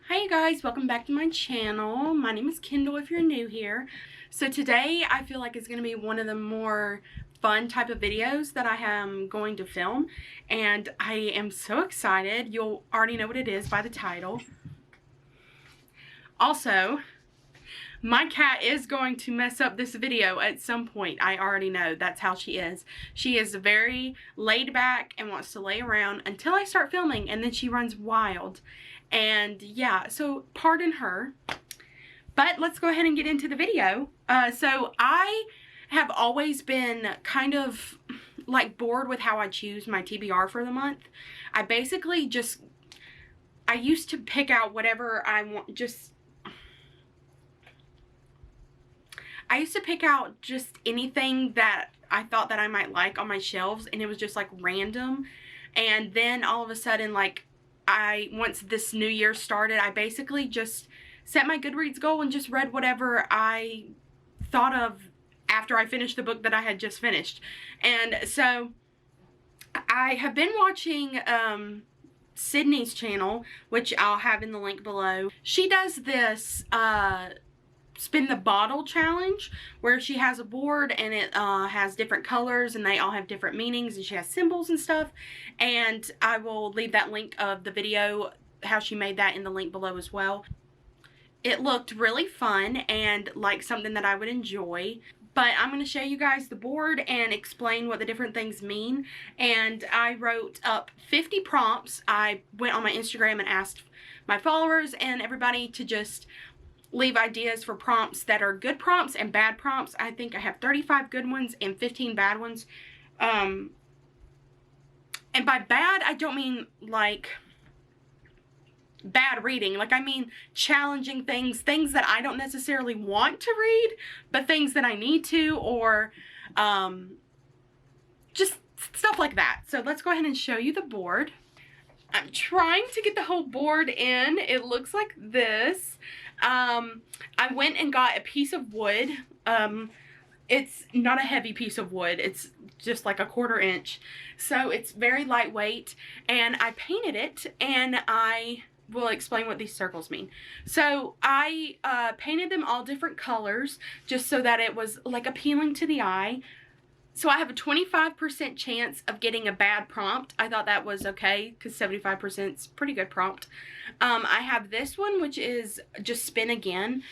Hi you guys, welcome back to my channel. My name is Kendall if you're new here. So today I feel like it's going to be one of the more fun type of videos that I am going to film, and I am so excited. You'll already know what it is by the title. Also, my cat is going to mess up this video at some point. I already know that's how she is. She is very laid back and wants to lay around until I start filming, and then she runs wild. And yeah, so pardon her. But let's go ahead and get into the video. So I have always been kind of like bored with how I choose my TBR for the month. I basically I used to pick out whatever I want, I used to pick out just anything that I thought that I might like on my shelves, and it was just like random. And then all of a sudden, like, once this new year started, I basically just set my Goodreads goal and just read whatever I thought of after I finished the book that I had just finished. And so I have been watching Sydney's channel, which I'll have in the link below. She does this spin the bottle challenge, where she has a board and it has different colors and they all have different meanings, and she has symbols and stuff. And I will leave that link of the video, how she made that, in the link below as well. It looked really fun and like something that I would enjoy. But I'm going to show you guys the board and explain what the different things mean. And I wrote up 50 prompts. I went on my Instagram and asked my followers and everybody to just leave ideas for prompts that are good prompts and bad prompts. I think I have 35 good ones and 15 bad ones. And by bad, I don't mean like bad reading. Like, I mean challenging things that I don't necessarily want to read, but things that I need to, or just stuff like that. So let's go ahead and show you the board. I'm trying to get the whole board in. It looks like this. I went and got a piece of wood. It's not a heavy piece of wood. It's just like a 1/4 inch. So it's very lightweight, and I painted it, and I will explain what these circles mean. So I painted them all different colors just so that it was like appealing to the eye. So I have a 25% chance of getting a bad prompt. I thought that was okay, because 75% is pretty good prompt. I have this one, which is just spin again.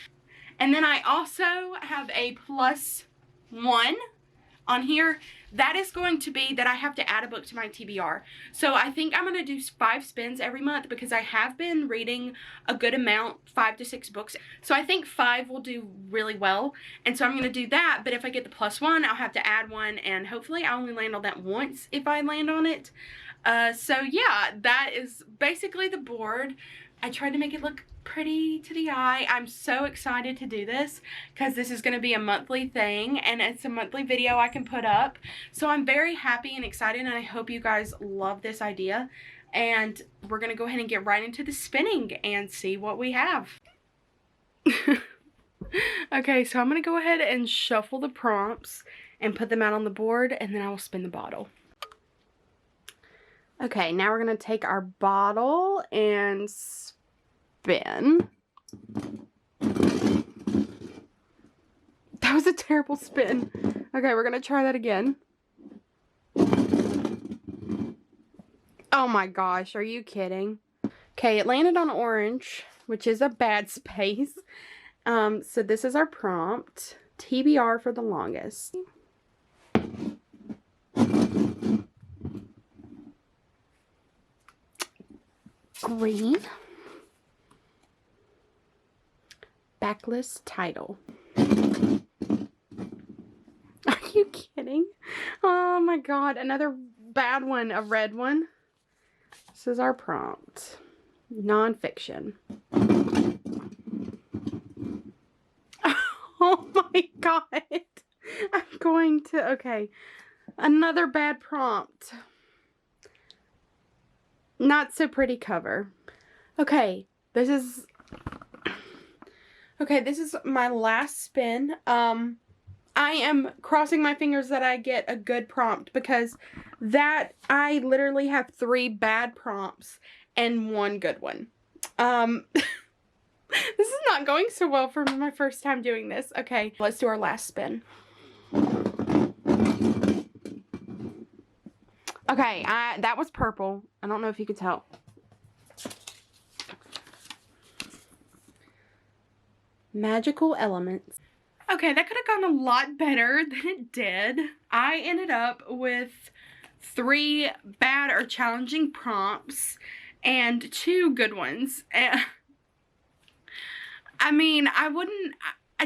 And then I also have a +1 on here. That is going to be that I have to add a book to my TBR. So I think I'm going to do 5 spins every month, because I have been reading a good amount, 5 to 6 books. So I think 5 will do really well. And so I'm going to do that. But if I get the +1, I'll have to add 1. And hopefully I only land on that once if I land on it. So yeah, that is basically the board. I tried to make it look pretty to the eye. I'm so excited to do this, because this is going to be a monthly thing, and it's a monthly video I can put up. So I'm very happy and excited, and I hope you guys love this idea. And we're going to go ahead and get right into the spinning and see what we have. Okay, so I'm going to go ahead and shuffle the prompts and put them out on the board, and then I will spin the bottle. Okay, now we're going to take our bottle and spin. That was a terrible spin. Okay, we're going to try that again. Oh my gosh, are you kidding? Okay, it landed on orange, which is a bad space. So this is our prompt. TBR for the longest. Green. Backlist title. Are you kidding? Oh my god, another bad one, a red one. This is our prompt. Nonfiction. Oh my god. I'm going to, okay. Another bad prompt. Not so pretty cover. Okay, this is my last spin. I am crossing my fingers that I get a good prompt, because I literally have 3 bad prompts and 1 good one. not going so well for my first time doing this. Okay, let's do our last spin. Okay, that was purple. I don't know if you could tell. Magical elements. Okay, that could have gone a lot better than it did. I ended up with 3 bad or challenging prompts and 2 good ones. I mean, I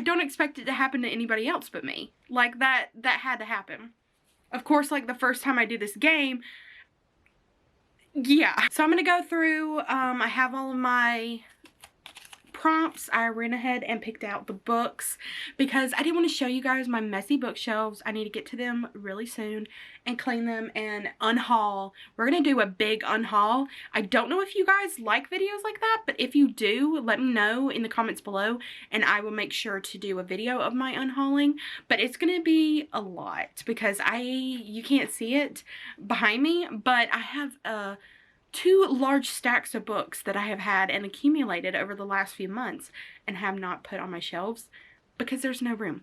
don't expect it to happen to anybody else but me. Like, that had to happen. Of course, like, the first time I do this game, yeah. So I'm gonna go through, I have all of my prompts. I ran ahead and picked out the books because I didn't want to show you guys my messy bookshelves. I need to get to them really soon and clean them and unhaul. We're going to do a big unhaul. I don't know if you guys like videos like that, but if you do, let me know in the comments below and I will make sure to do a video of my unhauling. But it's going to be a lot because you can't see it behind me, but I have 2 large stacks of books that I have had and accumulated over the last few months and have not put on my shelves because there's no room.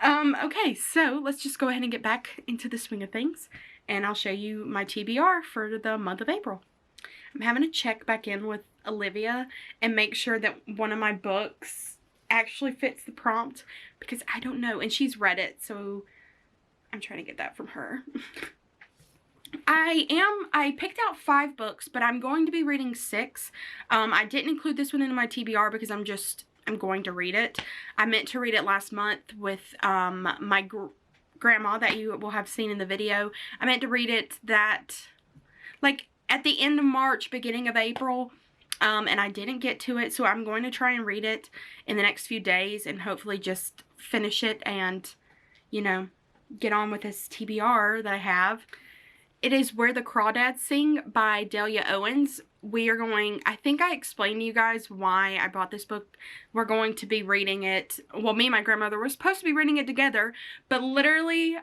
Okay, so let's just go ahead and get back into the swing of things and I'll show you my TBR for the month of April. I'm having to check back in with Olivia and make sure that one of my books actually fits the prompt because I don't know, and she's read it, so I'm trying to get that from her. I picked out 5 books, but I'm going to be reading 6. I didn't include this one in my TBR because I'm going to read it. I meant to read it last month with my grandma that you will have seen in the video. I meant to read it like at the end of March, beginning of April, and I didn't get to it, so I'm going to try and read it in the next few days and hopefully just finish it and, you know, get on with this TBR that I have. It is Where the Crawdads Sing by Delia Owens. We are going, I think I explained to you guys why I bought this book. We're going to be reading it. Well, me and my grandmother were supposed to be reading it together, but literally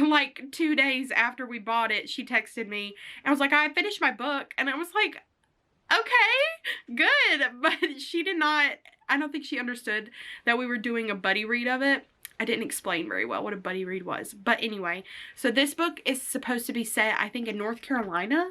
like 2 days after we bought it, she texted me and was like, I finished my book. And I was like, okay, good. But she did not, I don't think she understood that we were doing a buddy read of it. I didn't explain very well what a buddy read was. But anyway, so this book is supposed to be set, I think, in North Carolina,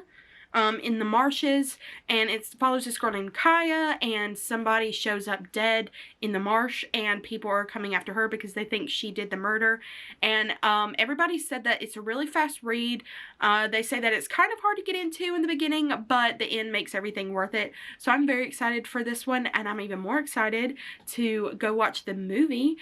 in the marshes. And it follows this girl named Kaya, and somebody shows up dead in the marsh, and people are coming after her because they think she did the murder. And everybody said that it's a really fast read. They say that it's kind of hard to get into in the beginning, but the end makes everything worth it. So I'm very excited for this one, and I'm even more excited to go watch the movie.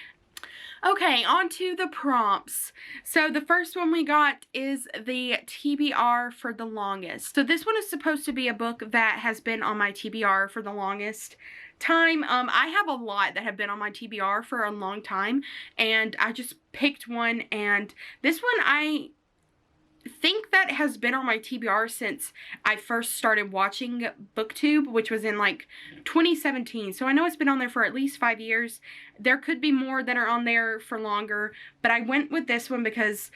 Okay, on to the prompts. So the first one we got is the TBR for the longest. So this one is supposed to be a book that has been on my TBR for the longest time. I have a lot that have been on my TBR for a long time, and I just picked one, and this one I think that has been on my TBR since I first started watching BookTube, which was in like 2017. So I know it's been on there for at least 5 years. There could be more that are on there for longer, but I went with this one because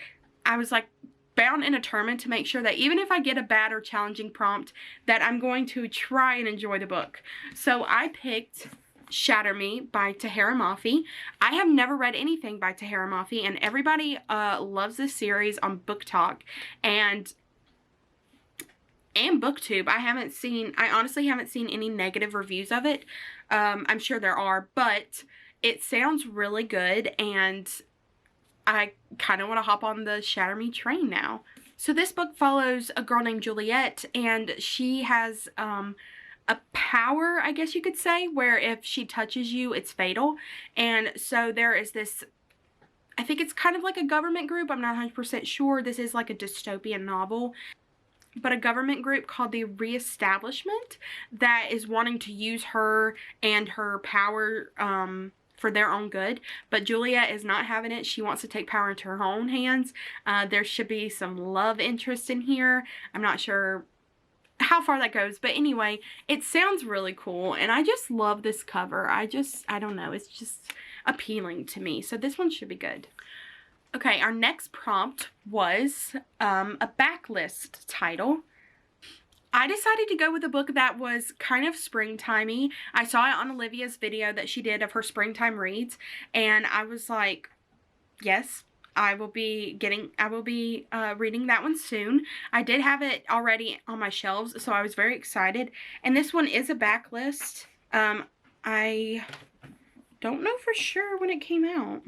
I was like bound and determined to make sure that even if I get a bad or challenging prompt, that I'm going to try and enjoy the book. So I picked Shatter Me by Tahereh Mafi. I have never read anything by Tahereh Mafi, and everybody loves this series on Book Talk and BookTube. I honestly haven't seen any negative reviews of it. I'm sure there are, but it sounds really good, and I kind of want to hop on the Shatter Me train now. So this book follows a girl named Juliet, and she has a power, I guess you could say, where if she touches you, it's fatal. And so there is this, I think it's kind of like a government group, I'm not 100% sure. This is like a dystopian novel, but a government group called the Reestablishment that is wanting to use her and her power for their own good. But Juliet is not having it. She wants to take power into her own hands. There should be some love interest in here. I'm not sure how far that goes, but anyway, it sounds really cool, and I just love this cover. I don't know, it's just appealing to me, so this one should be good. Okay, our next prompt was a backlist title. I decided to go with a book that was kind of springtimey. I saw it on Olivia's video that she did of her springtime reads, and I was like, yes, I will be reading that one soon. I did have it already on my shelves, so I was very excited. And this one is a backlist. I don't know for sure when it came out.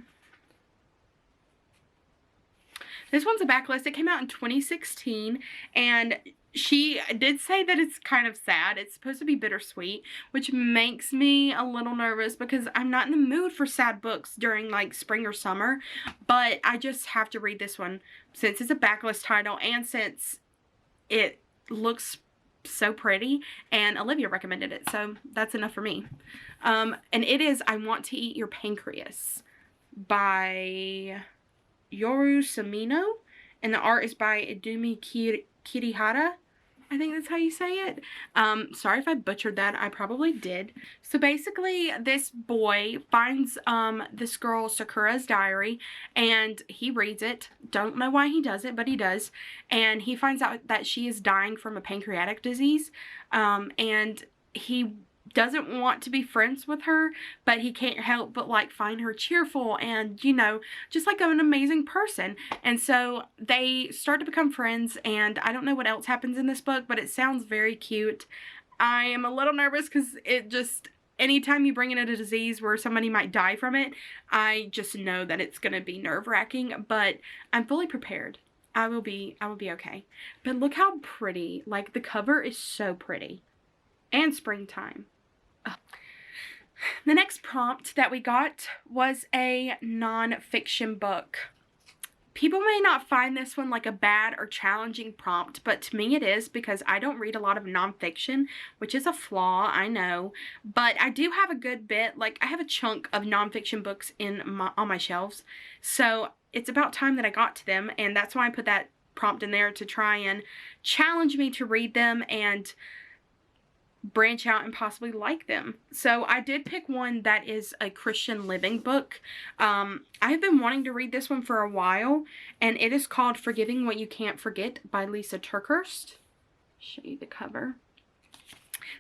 This one's a backlist. It came out in 2016, and she did say that it's kind of sad. It's supposed to be bittersweet, which makes me a little nervous because I'm not in the mood for sad books during like spring or summer, but I just have to read this one since it's a backlist title and since it looks so pretty and Olivia recommended it, so that's enough for me. And it is I Want to Eat Your Pancreas by Yoru Samino, and the art is by Idumi Kirihara. I think that's how you say it. Sorry if I butchered that. I probably did. So basically, this boy finds this girl Sakura's diary, and he reads it. Don't know why he does it, but he does. And he finds out that she is dying from a pancreatic disease, and he doesn't want to be friends with her, but he can't help but like find her cheerful and, you know, just like an amazing person. And so they start to become friends, and I don't know what else happens in this book, but it sounds very cute. I am a little nervous because it just, anytime you bring in a disease where somebody might die from it, I just know that it's going to be nerve-wracking, but I'm fully prepared. I will be okay. But look how pretty. Like, the cover is so pretty. And springtime. The next prompt that we got was a non-fiction book. People may not find this one like a bad or challenging prompt, but to me it is because I don't read a lot of non-fiction, which is a flaw, I know, but I do have a good bit. Like, I have a chunk of non-fiction books on my shelves, so it's about time that I got to them, and that's why I put that prompt in there to try and challenge me to read them and branch out and possibly like them. So I did pick one that is a Christian living book. I have been wanting to read this one for a while, and it is called Forgiving What You Can't Forget by Lisa TerKeurst. Show you the cover.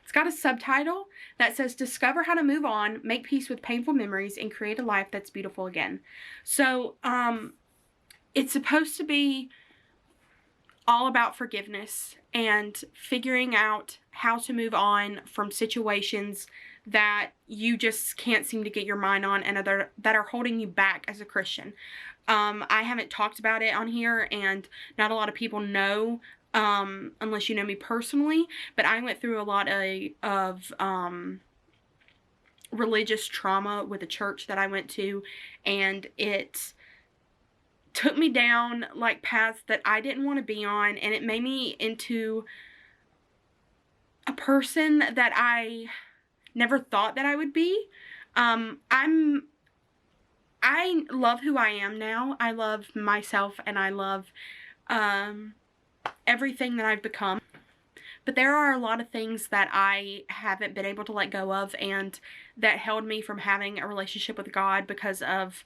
It's got a subtitle that says, Discover How to Move On, Make Peace with Painful Memories, and Create a Life That's Beautiful Again. So it's supposed to be all about forgiveness and figuring out how to move on from situations that you just can't seem to get your mind on and that are holding you back as a Christian. I haven't talked about it on here, and not a lot of people know, unless you know me personally, but I went through a lot of religious trauma with a church that I went to, and it took me down like paths that I didn't want to be on, and it made me into a person that I never thought that I would be. I love who I am now. I love myself, and I love everything that I've become. But there are a lot of things that I haven't been able to let go of, and that held me from having a relationship with God because of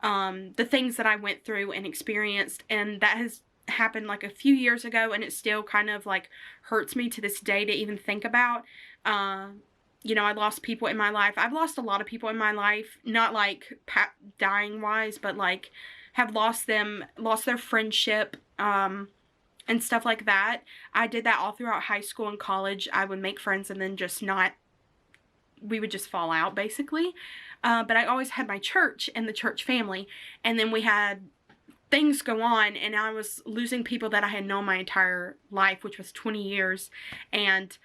the things that I went through and experienced. And that has happened like a few years ago, and it still kind of like hurts me to this day to even think about. You know, I lost people in my life. I've lost a lot of people in my life, not like dying wise, but like have lost their friendship, and stuff like that. I did that all throughout high school and college. I would make friends and then we would just fall out basically. But I always had my church and the church family, and then we had things go on, and I was losing people that I had known my entire life, which was 20 years, and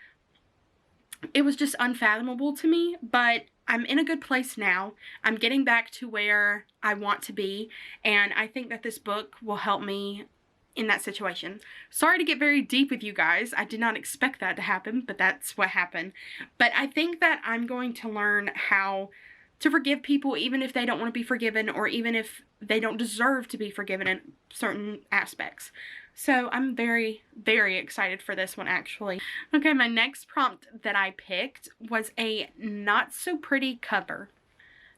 it was just unfathomable to me. But I'm in a good place now. I'm getting back to where I want to be, and I think that this book will help me in that situation. Sorry to get very deep with you guys. I did not expect that to happen, but that's what happened. But I think that I'm going to learn how to forgive people even if they don't want to be forgiven, or even if they don't deserve to be forgiven in certain aspects. So I'm very, very excited for this one, actually. Okay, my next prompt that I picked was a not so pretty cover.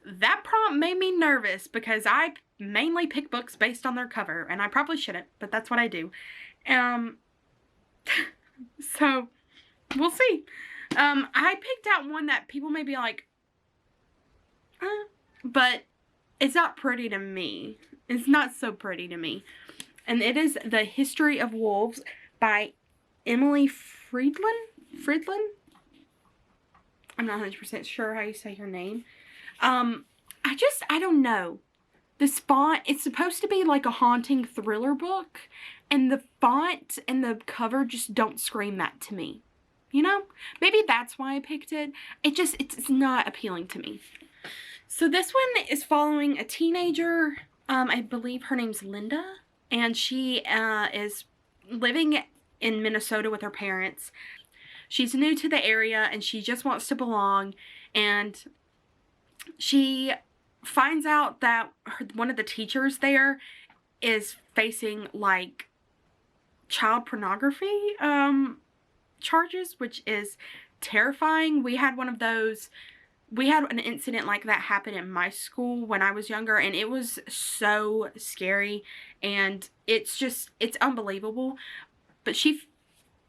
That prompt made me nervous because I mainly pick books based on their cover, and I probably shouldn't, but that's what I do. So we'll see. I picked out one that people may be like, but it's not pretty to me. It's not so pretty to me. And it is The History of Wolves by Emily Friedland? I'm not 100% sure how you say her name. I don't know. This font, it's supposed to be like a haunting thriller book, and the font and the cover just don't scream that to me. You know? Maybe that's why I picked it. It's not appealing to me. So this one is following a teenager. I believe her name's Linda, and she is living in Minnesota with her parents. She's new to the area and she just wants to belong, and she finds out that one of the teachers there is facing like child pornography charges, which is terrifying. We had one of those. We had an incident like that happen in my school when I was younger, and it was so scary, and it's unbelievable. But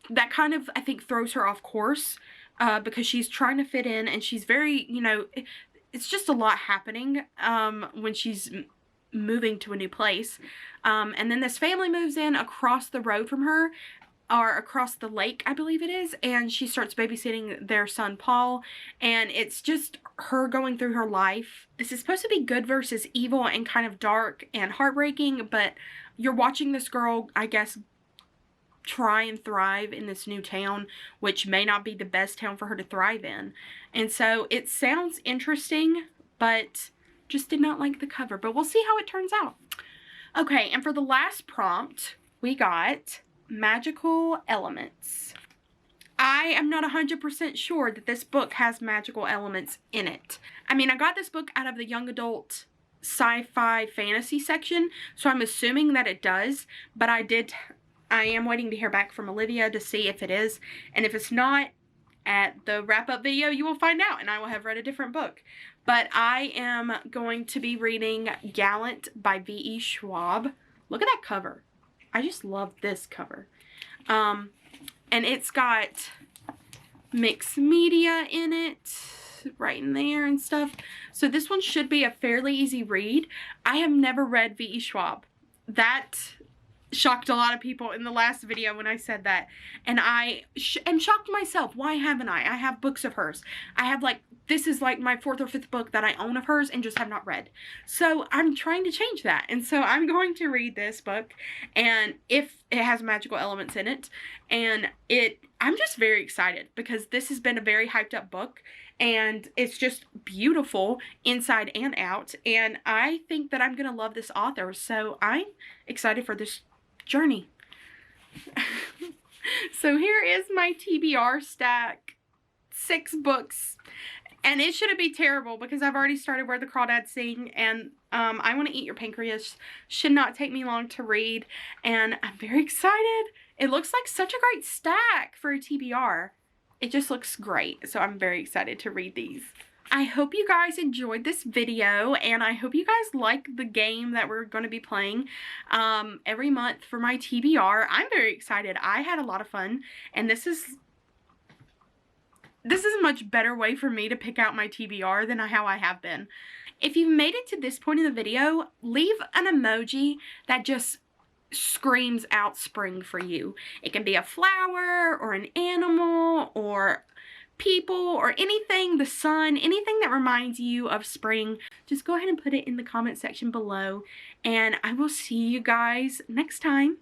that kind of, I think, throws her off course because she's trying to fit in, and she's very, you know, it's just a lot happening when she's moving to a new place. And then this family moves in across the road from her, or across the lake, I believe it is, and she starts babysitting their son, Paul, and it's just her going through her life. This is supposed to be good versus evil and kind of dark and heartbreaking, but you're watching this girl, I guess, try and thrive in this new town, which may not be the best town for her to thrive in. And so it sounds interesting, but just did not like the cover, but we'll see how it turns out. Okay, and for the last prompt, we got magical elements. I am not 100% sure that this book has magical elements in it. I mean, I got this book out of the young adult sci-fi fantasy section, so I'm assuming that it does, but I am waiting to hear back from Olivia to see if it is, and if it's not, at the wrap-up video you will find out, and I will have read a different book. But I am going to be reading Gallant by V.E. Schwab. Look at that cover. I just love this cover. And it's got mixed media in it, right in there and stuff. So this one should be a fairly easy read. I have never read V.E. Schwab. That shocked a lot of people in the last video when I said that. And I am shocked myself. Why haven't I? I have books of hers. I have this is like my 4th or 5th book that I own of hers and just have not read. So I'm trying to change that. And so I'm going to read this book, and if it has magical elements in it, and I'm just very excited because this has been a very hyped up book, and it's just beautiful inside and out, and I think that I'm going to love this author. So I'm excited for this journey. So here is my TBR stack. 6 books. And it shouldn't be terrible because I've already started Where the Crawdads Sing, and I Want to Eat Your Pancreas should not take me long to read, and I'm very excited. It looks like such a great stack for a TBR. It just looks great, so I'm very excited to read these. I hope you guys enjoyed this video, and I hope you guys like the game that we're going to be playing every month for my TBR. I'm very excited. I had a lot of fun, and this is a much better way for me to pick out my TBR than how I have been. If you've made it to this point in the video, leave an emoji that just screams out spring for you. It can be a flower or an animal or people or anything, the sun, anything that reminds you of spring. Just go ahead and put it in the comment section below, and I will see you guys next time.